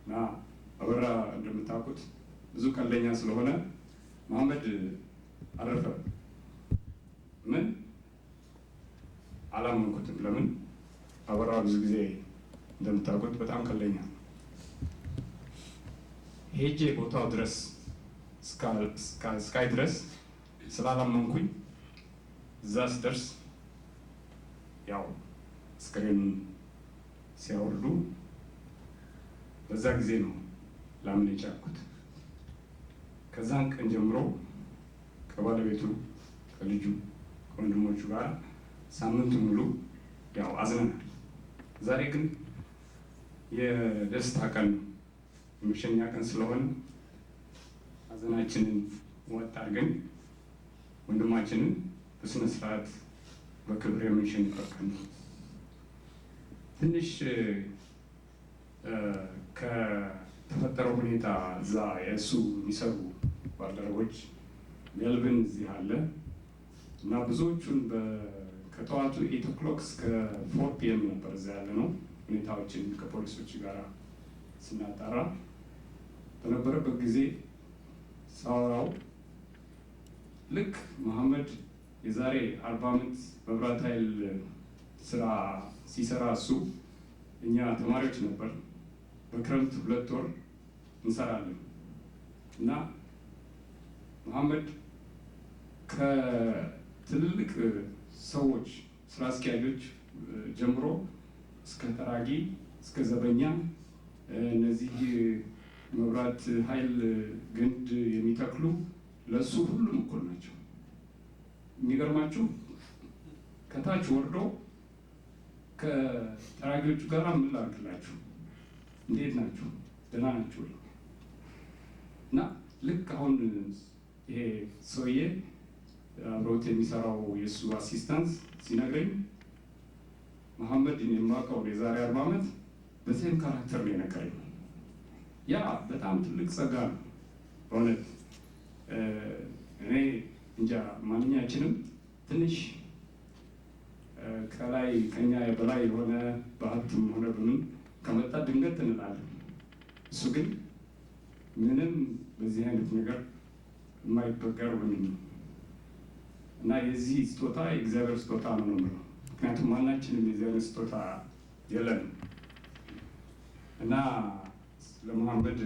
እና አበራ እንደምታውቁት ብዙ ቀልደኛ ስለሆነ መሐመድ አረፈ። ምን አላመንኩትም። ለምን አበራ ብዙ ጊዜ እንደምታውቁት በጣም ቀልደኛ ነው። ሄጄ ቦታው ድረስ ስካይ ድረስ ስላላመንኩኝ እዛ ስደርስ ያው ስክሪን ሲያወርዱ በዛ ጊዜ ነው ላምን የቻልኩት። ከዛን ቀን ጀምሮ ከባለቤቱ ከልጁ ከወንድሞቹ ጋር ሳምንቱ ሙሉ ያው አዝነናል። ዛሬ ግን የደስታ ቀን ነው፣ የመሸኛ ቀን ስለሆነ ሀዘናችንን ወጥ አድርገን ወንድማችንን በስነ ስርዓት በክብር የምንሸኝበት ቀን ነው። ትንሽ ከተፈጠረው ሁኔታ እዛ የእሱ የሚሰሩ ባልደረቦች ሜልብን እዚህ አለ እና ብዙዎቹን ከጠዋቱ 8 o'clock እስከ 4 PM ነበር እዛ ያለ ነው። ሁኔታዎችን ከፖሊሶች ጋር ስናጣራ በነበረበት ጊዜ ሳወራው ልክ መሐመድ የዛሬ 40 ዓመት መብራት ኃይል ስራ ሲሰራ እሱ እኛ ተማሪዎች ነበር፣ በክረምት 2 ወር እንሰራለን እና መሐመድ ከትልልቅ ሰዎች ስራ አስኪያጆች ጀምሮ እስከ ተራጊ እስከ ዘበኛ እነዚህ መብራት ኃይል ግንድ የሚተክሉ ለሱ ሁሉም እኩል ናቸው። የሚገርማችሁ ከታች ወርዶ ከተራጊዎቹ ጋር ምን ላድርግላችሁ፣ እንዴት ናችሁ፣ ደህና ናችሁ ወይ? እና ልክ አሁን ይሄ ሰውዬ አብሮት የሚሰራው የእሱ አሲስታንስ ሲነግረኝ መሐመድ የማውቀው የዛሬ 40 ዓመት በሴም ካራክተር ነው የነገረኝ። ያ በጣም ትልቅ ጸጋ ነው በእውነት። እኔ እንጃ ማንኛችንም ትንሽ ከላይ ከኛ በላይ የሆነ በሀብትም ሆነ በምን ከመጣ ድንገት እንላለን። እሱ ግን ምንም በዚህ አይነት ነገር የማይበገር ወይም እና የዚህ ስጦታ የእግዚአብሔር ስጦታ ነው ነው። ምክንያቱም ማናችንም የእግዚአብሔር ስጦታ የለንም እና ለመሐመድ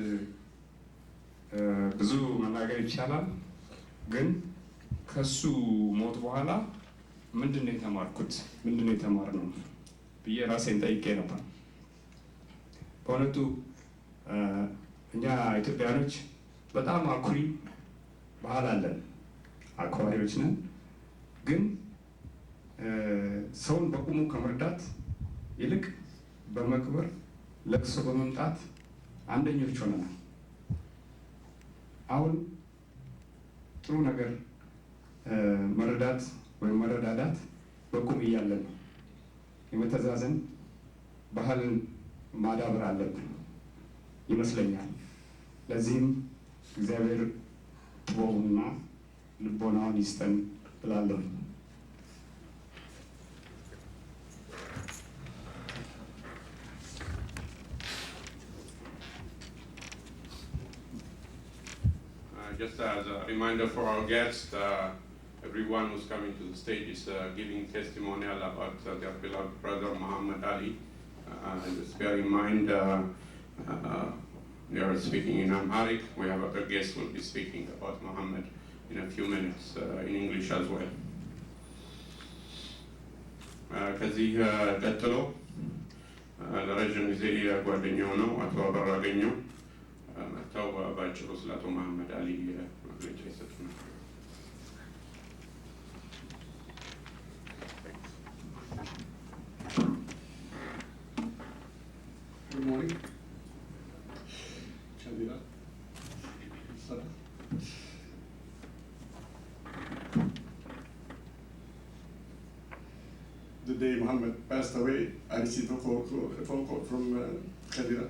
ብዙ መናገር ይቻላል። ግን ከሱ ሞት በኋላ ምንድነው የተማርኩት፣ ምንድነው የተማርነው ብዬ ራሴን ጠይቄ ነበር። በእውነቱ እኛ ኢትዮጵያኖች በጣም አኩሪ ባህል አለን፣ አክባሪዎች ነን። ግን ሰውን በቁሙ ከመርዳት ይልቅ በመክበር ለቅሶ በመምጣት አንደኞች ሆነናል። አሁን ጥሩ ነገር መረዳት ወይም መረዳዳት በቁም እያለን ነው። የመተዛዘን ባህልን ማዳበር አለብን ይመስለኛል። ለዚህም እግዚአብሔር ጥበቡንና ልቦናውን ይስጠን እላለሁ። Just as a reminder for our guests, everyone who's coming to the stage is giving testimonial about their beloved brother Muhammad Ali. And just bear in mind, they are speaking in Amharic. We have other guests who will be speaking about Muhammad in a few minutes in English as well. ከዚህ ቀጥሎ ለረጅም ጊዜ ጓደኛው ነው አቶ አበራ አገኘው መጥተው በአጭሩ ስለ አቶ መሐመድ አሊ መግለጫ ይሰጡናል። Good morning. Chandira. Sir. The day Muhammad passed away, I received a phone call from Khadira.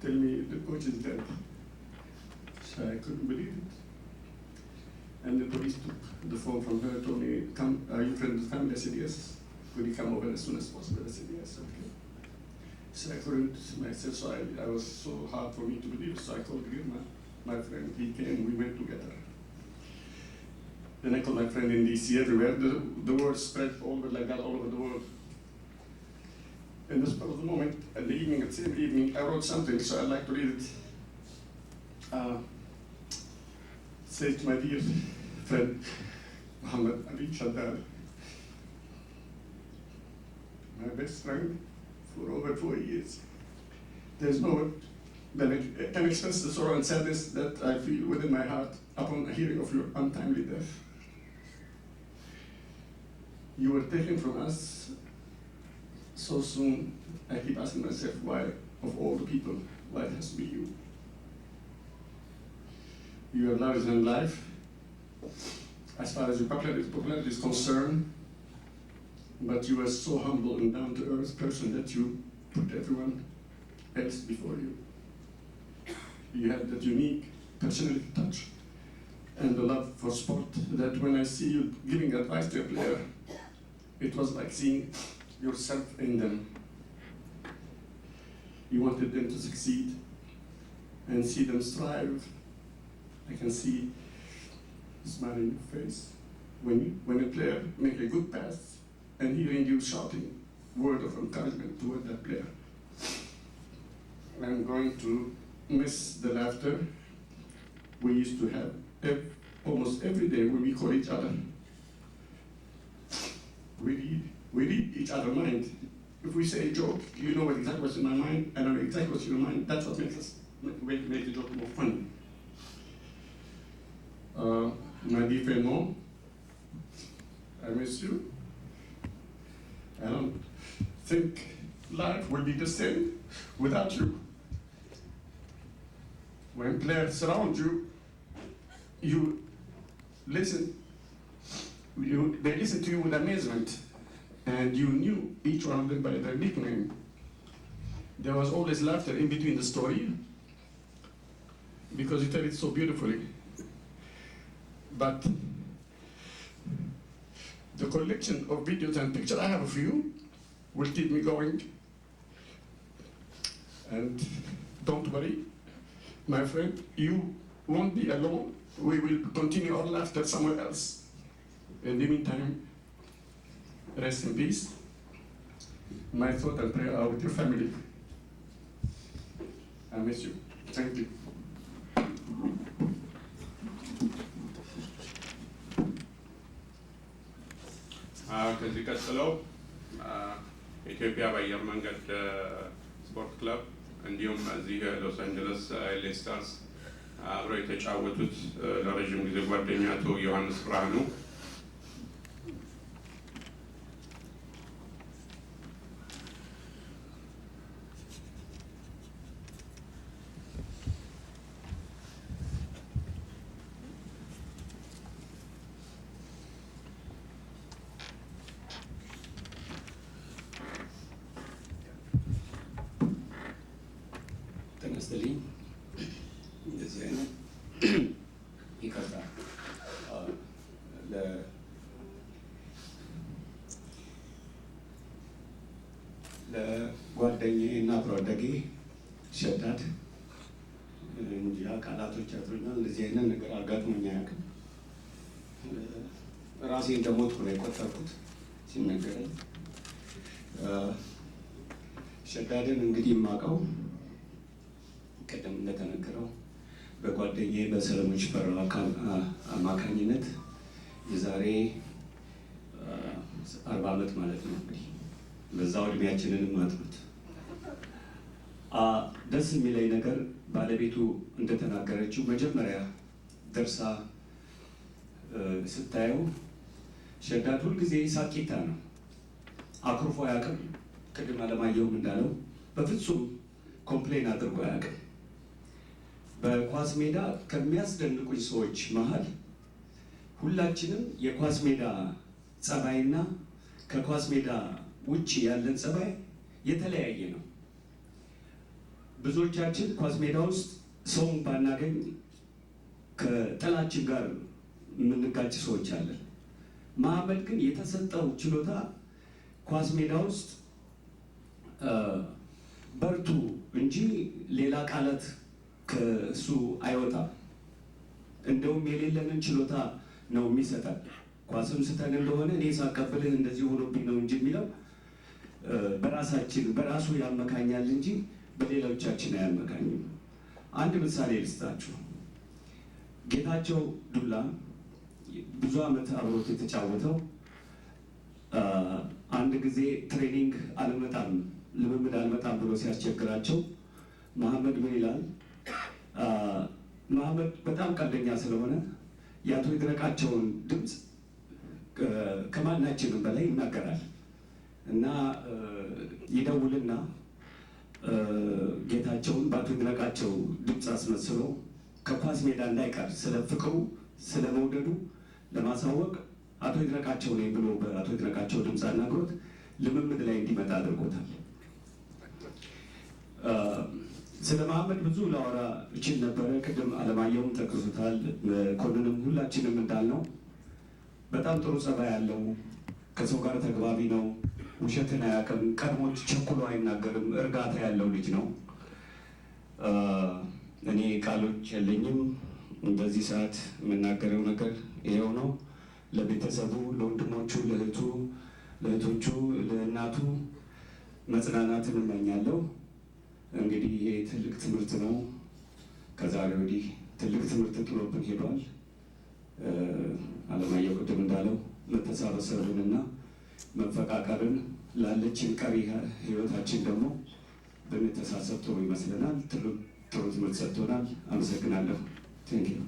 Tell me the coach is dead. So I couldn't believe it. And the police took the phone from her, told me, "Come, are you friends with the family?" I said, "Yes." "Could you come over as soon as possible?" I said, "Yes." Okay. So I couldn't myself, so I was so hard for me to believe. So I called Remo, my friend. He came, we went together. Then I called my friend in DC everywhere. The word spread all over like that, all over the world. In the spur of the moment, at the evening, at the same evening, I wrote something, so I'd like to read it. Say to my dear friend, Mohammed Shedad, my best friend for over 4 years. There's no word that can express the sorrow and sadness that I feel within my heart upon hearing of your untimely death. You were taken from us so soon. I keep asking myself why, of all the people, why it has to be you. You are larger than life. As far as your popularity is concerned, but you are so humble and down-to-earth person that you put everyone else before you. You have that unique personality touch and the love for sport that when I see you giving advice to a player, it was like seeing yourself in them. You wanted them to succeed and see them strive. I can see a smile in your face when a player makes a good pass and hearing you shouting word of encouragement toward that player. I'm going to miss the laughter we used to have almost every day when we call each other. We read each other's mind. If we say a joke, you know exactly what's in my mind, I know exactly what's in your mind. That's what makes the joke more funny. My dear Remo, I miss you. I don't think life will be the same without you. When players surround you, you listen. They listen to you with amazement, and you knew each one of them by their nickname. There was always laughter in between the story, because you tell it so beautifully. But the collection of videos and pictures I have of you will keep me going. And don't worry, my friend, you won't be alone. We will continue our laughter somewhere else. In the meantime, rest in peace. My thought and prayer are with your family. I miss you. Thank you. ከዚህ ቀጥሎ ኢትዮጵያ በአየር መንገድ ስፖርት ክለብ እንዲሁም እዚህ ሎስ አንጀለስ ኤልኤ ስታርስ አብረው የተጫወቱት ለረጅም ጊዜ ጓደኛ አቶ ዮሐንስ ብርሃኑ ተነስተልኝ እንደዚህ አይነት ይቅርታ ለጓደኛዬ እና አብሮ አደጌ ሸዳድ እንጂ ቃላቶች ያጥሩኛል። እንደዚህ አይነት ነገር አጋጥሞኝ አያውቅም። ራሴ እንደሞትኩ ነው የቆጠርኩት ሲነገረኝ። ሸዳድን እንግዲህ የማውቀው ቅድም እንደተነገረው በጓደኛዬ በሰለሞን ሽፈራው አማካኝነት የዛሬ 40 ዓመት ማለት ነው። እንግዲህ በዛው እድሜያችንንም አጥሩት። ደስ የሚለኝ ነገር ባለቤቱ እንደተናገረችው መጀመሪያ ደርሳ ስታየው ሸዳድ ሁልጊዜ ሳቂታ ነው፣ አኩርፎ አያውቅም። ቅድም አለማየሁም እንዳለው በፍጹም ኮምፕሌን አድርጎ አያውቅም። በኳስ ሜዳ ከሚያስደንቁኝ ሰዎች መሀል ሁላችንም የኳስ ሜዳ ጸባይና ከኳስ ሜዳ ውጭ ያለን ጸባይ የተለያየ ነው። ብዙዎቻችን ኳስ ሜዳ ውስጥ ሰውን ባናገኝ ከጥላችን ጋር የምንጋጭ ሰዎች አለን። መሐመድ ግን የተሰጠው ችሎታ ኳስ ሜዳ ውስጥ በርቱ እንጂ ሌላ ቃላት ከእሱ አይወጣም። እንደውም የሌለንን ችሎታ ነው የሚሰጠን። ኳስም ስተን እንደሆነ እኔ ሳቀብልህ እንደዚህ ሆኖብኝ ነው እንጂ የሚለው በራሱ ያመካኛል እንጂ በሌሎቻችን አያመካኝም። አንድ ምሳሌ ልስጣችሁ። ጌታቸው ዱላ ብዙ ዓመት አብሮት የተጫወተው አንድ ጊዜ ትሬኒንግ አልመጣም ልምምድ አልመጣም ብሎ ሲያስቸግራቸው መሐመድ ምን ይላል? መሐመድ በጣም ቀልደኛ ስለሆነ የአቶ ይድነቃቸውን ድምፅ ከማናችንም በላይ ይናገራል እና ይደውልና ጌታቸውን በአቶ ይድነቃቸው ድምፅ አስመስሎ ከኳስ ሜዳ እንዳይቀር ስለ ፍቅሩ ስለ መውደዱ ለማሳወቅ አቶ ይድነቃቸው ነኝ ብሎ በአቶ ይድነቃቸው ድምፅ አናግሮት ልምምድ ላይ እንዲመጣ አድርጎታል። ስለ መሐመድ ብዙ ላወራ እችል ነበረ። ቅድም አለማየሁም ጠቅሶታል። ኮንንም ሁላችንም እንዳልነው በጣም ጥሩ ጸባይ ያለው ከሰው ጋር ተግባቢ ነው። ውሸትን አያውቅም። ቀድሞች ቸኩሎ አይናገርም። እርጋታ ያለው ልጅ ነው። እኔ ቃሎች የለኝም። በዚህ ሰዓት የምናገረው ነገር ይኸው ነው። ለቤተሰቡ፣ ለወንድሞቹ፣ ለእህቶቹ፣ ለእናቱ መጽናናትን እመኛለሁ። እንግዲህ ይሄ ትልቅ ትምህርት ነው። ከዛሬ ወዲህ ትልቅ ትምህርት ጥሎብን ሄዷል። አለማየሁ ቅድም እንዳለው መተሳሰብንና መፈቃቀርን ላለችን ቀሪ ህይወታችን ደግሞ ብንተሳሰብ ጥሩ ይመስለናል። ጥሩ ትምህርት ሰጥቶናል። አመሰግናለሁ። ቴንክ ዩ።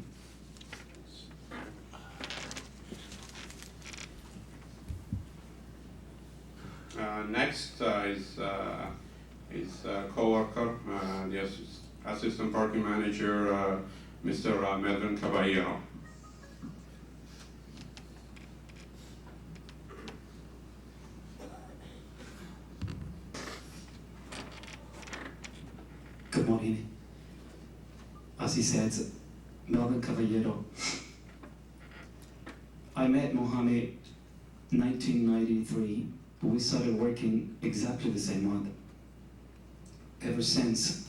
Next is co-worker, the assistant party manager, Mr. Melvin Caballero. Good morning. As he said, Melvin Caballero. I met Mohammed 1993. We started working exactly the same month. Ever since,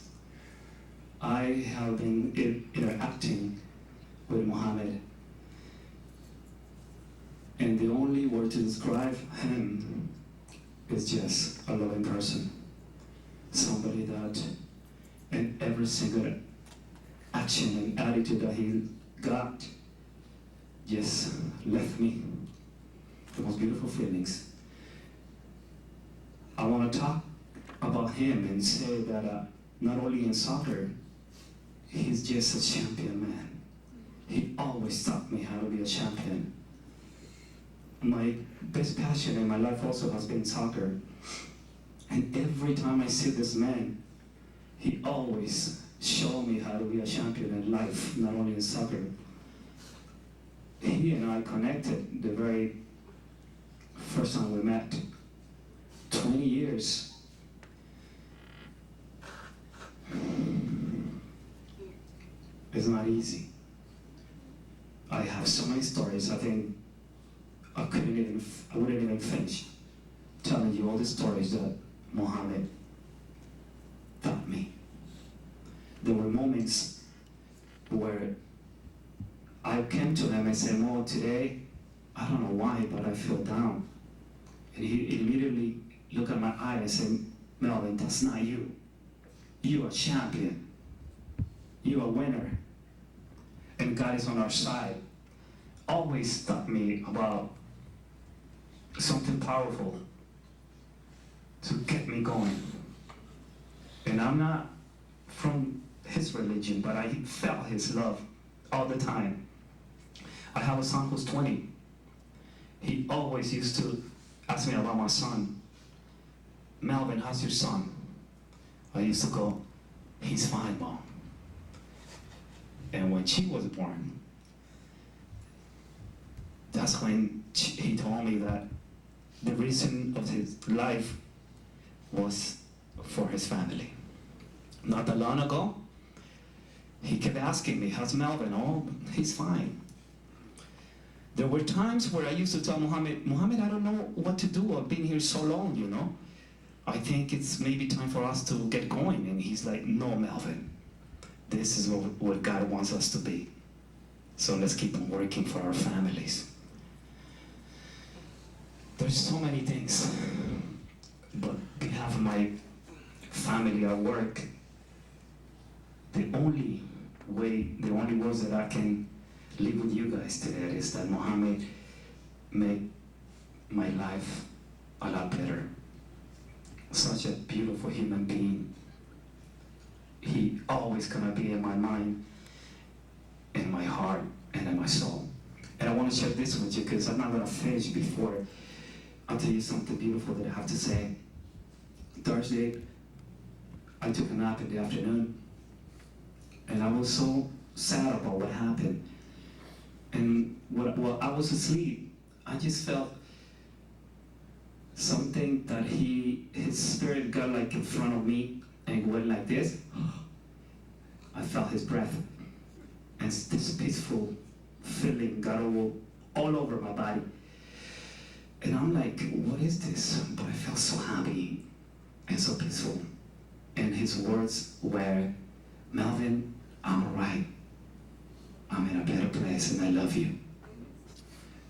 I have been interacting with Mohammed. And the only word to describe him is just a loving person. Somebody that in every single action and attitude that he got just left me the most beautiful feelings. I want to talk about him and say that not only in soccer, he's just a champion man. He always taught me how to be a champion. My best passion in my life also has been soccer. And every time I see this man, he always showed me how to be a champion in life, not only in soccer. He and I connected the very first time we met. 20 years. It's not easy. I have so many stories. I think I wouldn't even finish telling you all the stories that Mohammed taught me. There were moments where I came to him and said, Mo, today, I don't know why, but I feel down. And he immediately looked at my eye and said, Melvin, that's not you. You're a champion. You're a winner. And God is on our side. Always taught me about something powerful to get me going. And I'm not from his religion, but I felt his love all the time. I have a son who's 20. He always used to ask me about my son. Melvin, how's your son? I used to go, he's fine, Mom. And when she was born, that's when he told me that the reason of his life was for his family. Not that long ago, he kept asking me, how's Melvin? Oh, he's fine. There were times where I used to tell Mohammed, I don't know what to do. I've been here so long, you know. I think it's maybe time for us to get going. And he's like, no, Melvin, this is what God wants us to be. So let's keep on working for our families. There's so many things, but on behalf of my family at work, the only words that I can leave with you guys today is that Mohammed made my life a lot better. Such a beautiful human being. He always gonna be in my mind, in my heart, and in my soul. And I want to share this with you because I'm not gonna finish before I'll tell you something beautiful that I have to say. Thursday, I took a nap in the afternoon, and I was so sad about what happened. And while I was asleep, I just felt something that his spirit got like in front of me and went like this. I felt his breath, and this peaceful feeling got all over my body. And I'm like, what is this? But I felt so happy and so peaceful. And his words were, Melvin, I'm all right. I'm in a better place and I love you.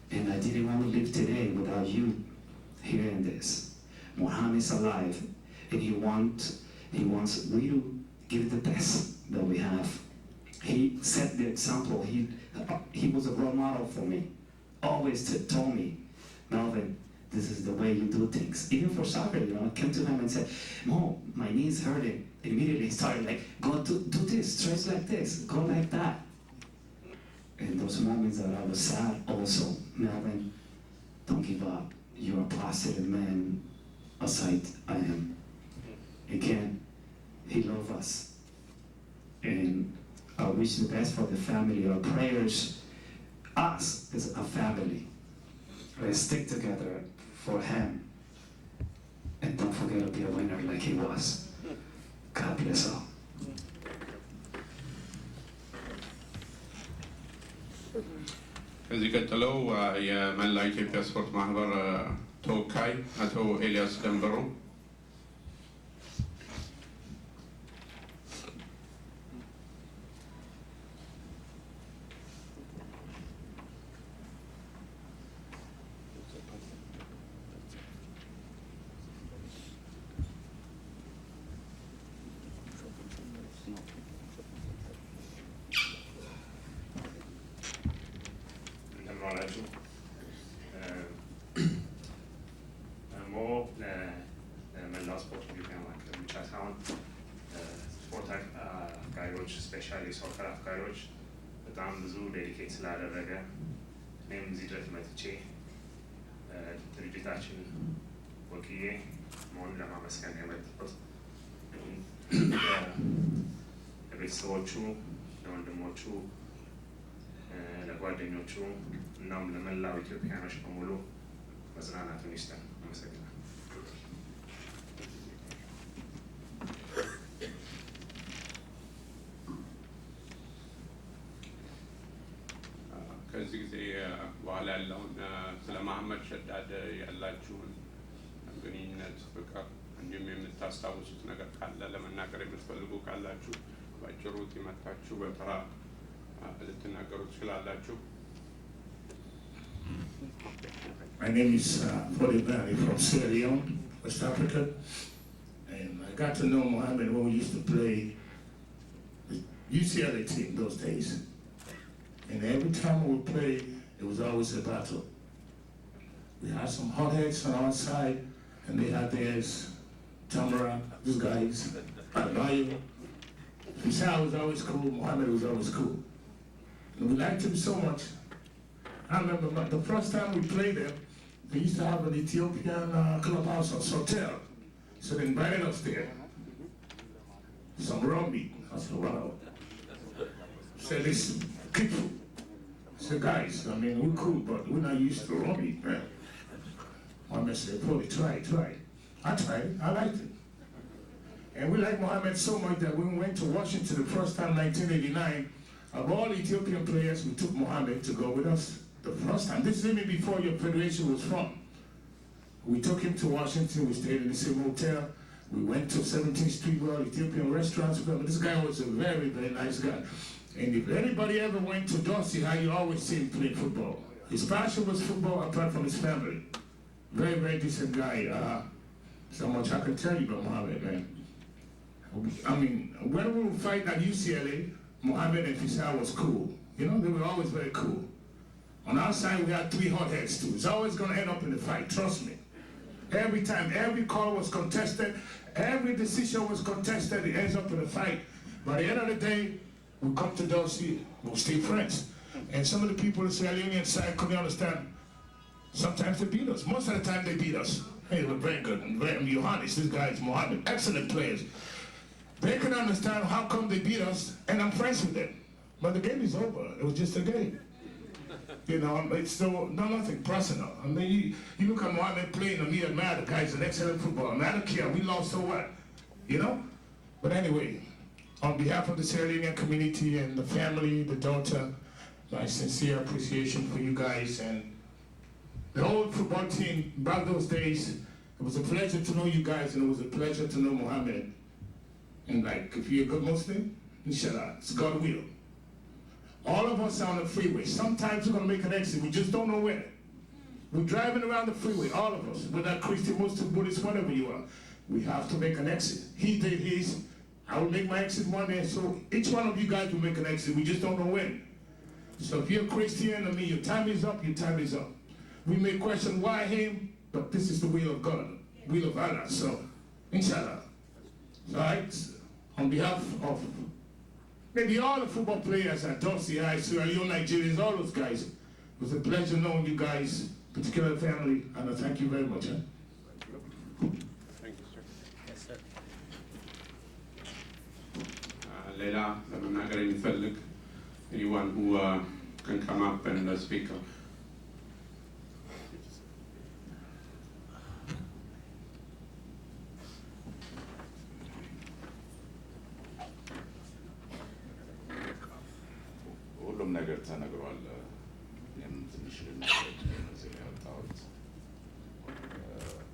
And I didn't want to live today without you hearing this. Mohammed's alive, and he wants we to give the best that we have. He set the example. He was a role model for me. Always told me, Melvin, this is the way you do things. Even for soccer, I came to him and said, Mo, my knee's hurting. Immediately he started like, go do this, stretch like this, go like that. In those moments that I was sad also, Melvin, don't give up. You're a positive man, as I am. Again, he loves us. And I wish the best for the family. Our prayers, us as a family. Let's stick together for him. And don't forget to be a winner like he was. God bless all. ከዚህ ቀጥለው የመላ ኢትዮጵያ ስፖርት ማህበር ተወካይ አቶ ኤልያስ ደንበሩ ስፔሻሊ ሶከር አፍቃሪዎች በጣም ብዙ ዴዲኬት ስላደረገ እኔም እዚህ ድረስ መጥቼ ድርጅታችን ወክዬ መሆኑን ለማመስገን የመጣሁት ለቤተሰቦቹ፣ ለወንድሞቹ፣ ለጓደኞቹ እናም ለመላው ኢትዮጵያኖች በሙሉ መጽናናቱን ይስጠን። አመሰግናለሁ። ከዚህ ጊዜ በኋላ ያለውን ስለ መሐመድ ሸዳድ ያላችሁን ግንኙነት፣ ፍቅር እንዲሁም የምታስታውሱት ነገር ካለ ለመናገር የምትፈልጉ ካላችሁ ባጭሩ ትመጣችሁ በተራ ልትናገሩ ትችላላችሁ። My name is Fodibani from Sierra Leone, West Africa, and I got to know Mohammed when we used to play the UCLA team those days. And every time we would play, it was always a battle. We had some hotheads on our side, and they had theirs. Tamara, these guys, Adebayo. Hisham was always cool, Mohammed was always cool. And we liked him so much. I remember the first time we played them, they used to have an Ethiopian clubhouse or hotel. So they invited us there. Some raw meat. I said, wow. Said, listen, people. I said, guys, I mean, we're cool, but we're not used to raw meat, man. Mohammed said, Polly, try it. I tried it, I liked it. And we liked Mohammed so much that when we went to Washington the first time, 1989, of all Ethiopian players, we took Mohammed to go with us the first time. This is even before your federation was formed. We took him to Washington, we stayed in the same hotel. We went to 17th Street, well, Ethiopian restaurants. But this guy was a very, very nice guy. And if anybody ever went to Dorsey High, you always see him playing football. His passion was football apart from his family. Very, very decent guy. So much I can tell you about Mohammed, man. I mean, when we were fighting at UCLA, Mohammed and Fisal was cool. You know, they were always very cool. On our side, we had 3 hotheads too. It's always gonna end up in the fight, trust me. Every time, every call was contested, every decision was contested, it ends up in a fight. By the end of the day, we come to Dorsey, we'll stay friends. And some of the people in the Sierra Leonean side couldn't understand. Sometimes they beat us. Most of the time they beat us. Hey, we're very good. You're honest, this guy is Mohammed. Excellent players. They can understand how come they beat us, and I'm friends with them. But the game is over. It was just a game. You know, it's still nothing personal. I mean, you look at Mohammed playing, and me and Matt, the guy's an excellent footballer. And I don't care, we lost, so what? You know? But anyway, on behalf of the Sierra Leonean community and the family, the daughter, my sincere appreciation for you guys and the whole football team. Back those days, it was a pleasure to know you guys, and it was a pleasure to know Mohammed. And like, if you're a good Muslim, inshallah, it's God will. All of us are on the freeway. Sometimes we're gonna make an exit, we just don't know when. We're driving around the freeway, all of us, whether Christian, Muslim, Buddhist, whatever you are. We have to make an exit. He did his, I will make my exit one day, so each one of you guys will make an exit, we just don't know when. So if you're a Christian, I mean, your time is up, your time is up. We may question why him, but this is the will of God, will of Allah, so inshallah. All right, on behalf of maybe all the football players at Dorsey High, Sierra Leone, Nigerians, all those guys, it was a pleasure knowing you guys, particular family, and I thank you very much. Thank you, sir. Yes, sir. Leila, ለመናገር የሚፈልግ anyone who can come up and speak. ሁሉም ነገር ተነግሯል። እኔም ትንሽ ልናገር እዚህ ላይ ያወጣሁት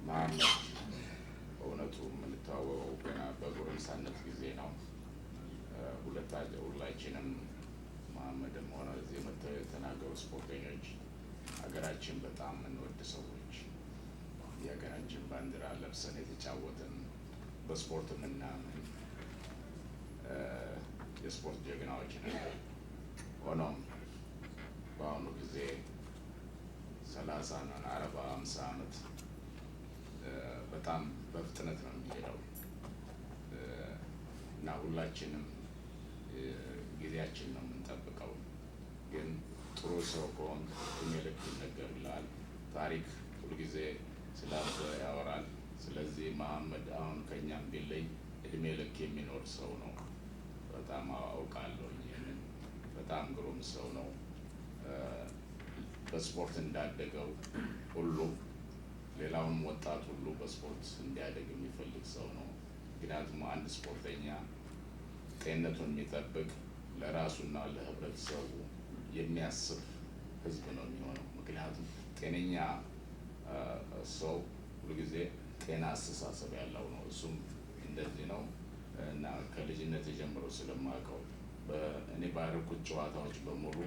መሐመድ በእውነቱ የምንተዋወቀው ገና በጎረምሳነት ጊዜ ነው። ሁላችንም መሐመድም ሆነ እዚህ መጥተው የተናገሩ ስፖርተኞች ሀገራችን በጣም የምንወድ ሰዎች የሀገራችን ባንዲራ ለብሰን የተጫወትን በስፖርት የምናምን የስፖርት ጀግናዎች ነን። ሆኖም በአሁኑ ጊዜ 30 እና 40 50 ዓመት በጣም በፍጥነት ነው የሚሄደው እና ሁላችንም ጊዜያችን ነው የምንጠብቀው። ግን ጥሩ ሰው ከሆን እድሜ ልክ ይነገርልሃል። ታሪክ ሁልጊዜ ስላንተ ያወራል። ስለዚህ መሐመድ አሁን ከእኛም ቢለይ እድሜ ልክ የሚኖር ሰው ነው። በጣም አውቃለሁ። ይህንን በጣም ግሩም ሰው ነው። በስፖርት እንዳደገው ሁሉ ሌላውም ወጣት ሁሉ በስፖርት እንዲያደግ የሚፈልግ ሰው ነው። ምክንያቱም አንድ ስፖርተኛ ጤንነቱን የሚጠብቅ ለራሱና ለህብረተሰቡ የሚያስብ ህዝብ ነው የሚሆነው። ምክንያቱም ጤነኛ ሰው ሁልጊዜ ጤና አስተሳሰብ ያለው ነው። እሱም እንደዚህ ነው እና ከልጅነት ጀምሮ ስለማውቀው እኔ ባደረኩት ጨዋታዎች በሙሉ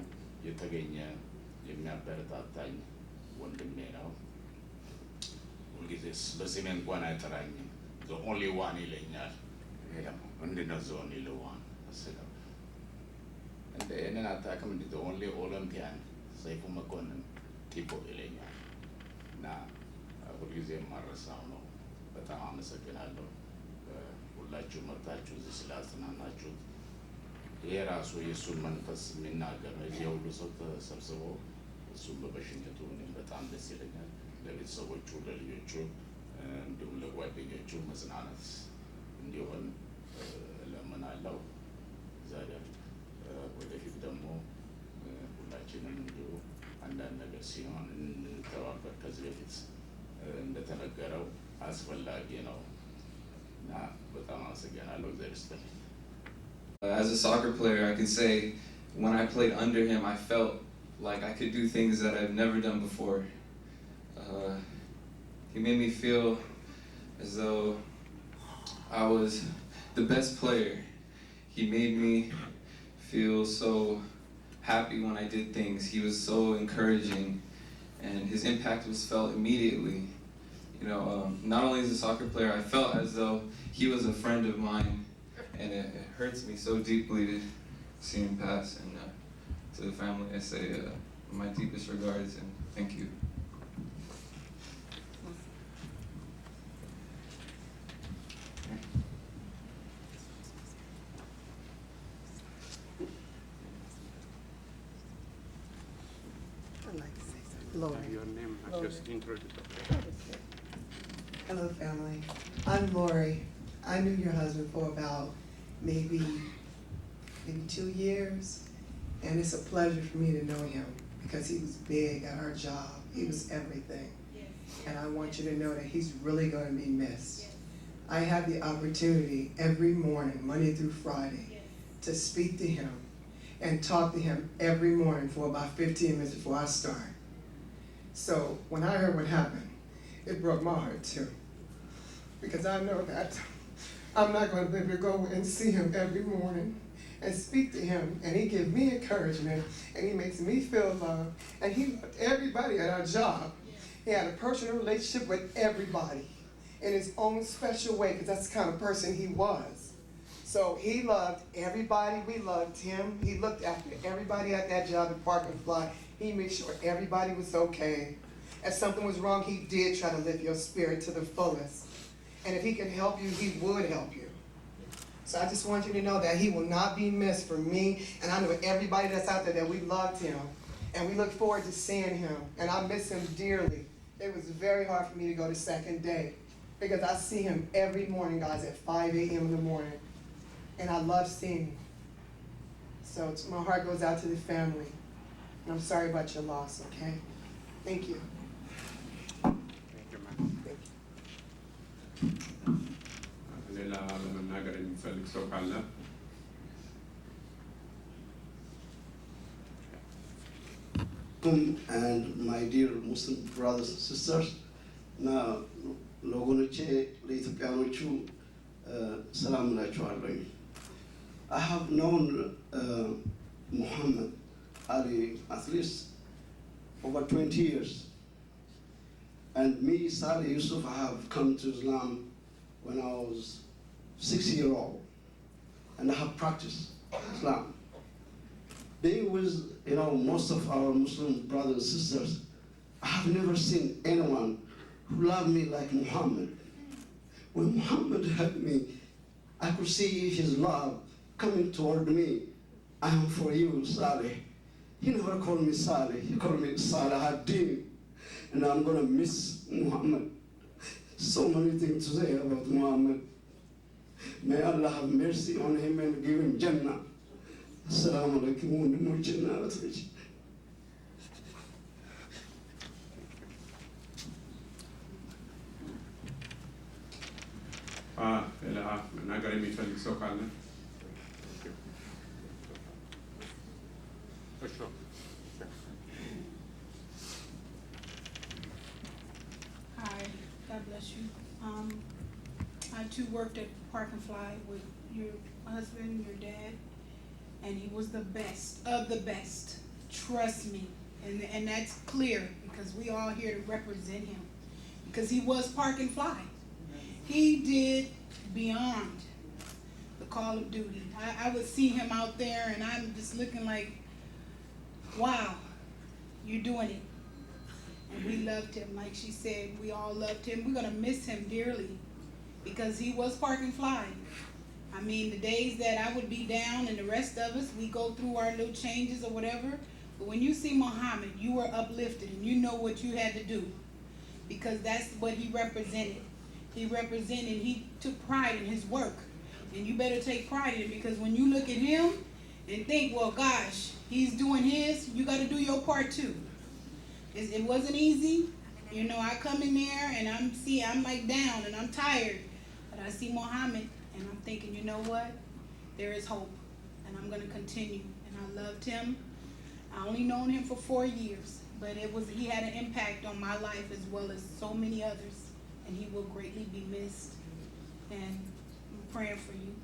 የተገኘ የሚያበረታታኝ ወንድሜ ነው። ሁልጊዜ በስሜ እንኳን አይጠራኝም። the only one ይለኛል። ይሄ ደግሞ ምንድነው the only one ስለው እንደ እኔን አታውቅም እንደ the only Olympian ሰይፉ መኮንን ቲፖ ይለኛል እና ሁልጊዜ የማረሳው ነው። በጣም አመሰግናለሁ ሁላችሁ መጥታችሁ እዚህ ስላጽናናችሁ። ይሄ ራሱ የእሱን መንፈስ የሚናገር ነው። እዚህ ሁሉ ሰው ተሰብስቦ እሱን በበሽነቱ እኔም በጣም ደስ ይለኛል። ለቤተሰቦቹ፣ ለልጆቹ እንዲሁም ለጓደኞቹ መጽናናት እንዲሆን እለምናለሁ። እግዚአብሔር ወደፊት ደግሞ ሁላችንም እንዲሁ አንዳንድ ነገር ሲሆን እንተባበር። ከዚህ በፊት እንደተነገረው አስፈላጊ ነው እና በጣም አመሰግናለሁ። እግዚአብሔር ይስጥልኝ። As a soccer player, I could say when I played under him, I felt like I could do things that I've never done before. He made me feel as though I was the best player. He made me feel so happy when I did things. He was so encouraging, and his impact was felt immediately. You know, not only as a soccer player, I felt as though he was a friend of mine, and it hurts me so deeply to see him pass. And to the family, I say my deepest regards and thank you. I'd like to say something. Lori. Your name, Lori. just introduce. Hello, family. I'm Lori. I knew your husband for about maybe 2 years, and it's a pleasure for me to know him because he was big at our job. He was everything. And I want you to know that he's really going to be missed. I have the opportunity every morning, Monday through Friday, to speak to him and talk to him every morning for about 15 minutes before I start. So when I heard what happened, it broke my heart too. Because I know that I'm not going to be able to go and see him every morning and speak to him, and he gives me encouragement, and he makes me feel loved, and he loved everybody at our job. He had a personal relationship with everybody in his own special way, because that's the kind of person he was. So he loved everybody. We loved him. He looked after everybody at that job at Park and Fly. He made sure everybody was okay. If something was wrong, he did try to lift your spirit to the fullest. And if he could help you, he would help you. So I just want you to know that he will not be missed for me. And I know everybody that's out there that we loved him. And we look forward to seeing him. And I miss him dearly. It was very hard for me to go to second day because I see him every morning, guys, at 5 a.m. in the morning. And I love seeing him. So my heart goes out to the family. And I'm sorry about your loss, okay? Thank you. Thank you, ma'am. Thank you. ሌላ ለመናገር የሚፈልግ ሰው ካለ? And my dear Muslim brothers and sisters, now ለወገኖቼ ለኢትዮጵያኖቹ ሰላም እላችኋለሁ። I have known Mohammed Ali at least over 20 years. And me, Saleh Yusuf, I have come to Islam when I was 6-year-old, and I have practiced Islam. Being with most of our Muslim brothers and sisters, I have never seen anyone who loved me like Muhammad. When Muhammad helped me, I could see his love coming toward me. I am for you, Saleh. He never called me Saleh, he called me Saleh ad-Din. And I'm going to miss Muhammad. So many things to say about Muhammad. May Allah have mercy on him and give him Jannah. Assalamu alaikum wa rahmatullahi. ሌላ መናገር የሚፈልግ ሰው ካለ? Hi, God bless you. I too worked at Park and Fly with your husband, your dad, and he was the best of the best. Trust me. And that's clear because we all here to represent him. Because he was Park and Fly. He did beyond the call of duty. I would see him out there and I'm just looking like, wow, you're doing it. And we loved him, like she said, we all loved him. We're gonna miss him dearly because he was Park and Fly. I mean, the days that I would be down and the rest of us, we go through our little changes or whatever. But when you see Muhammad, you were uplifted and you know what you had to do because that's what he represented. He took pride in his work. And you better take pride in it because when you look at him and think, well, gosh, he's doing his, you got to do your part too. It wasn't easy. You know, I come in there and I'm like down and I'm tired. But I see Muhammad and I'm thinking, you know what? There is hope. And I'm going to continue. And I loved him. I only known him for 4 years. but he had an impact on my life as well as so many others, and he will greatly be missed. And I'm praying for you.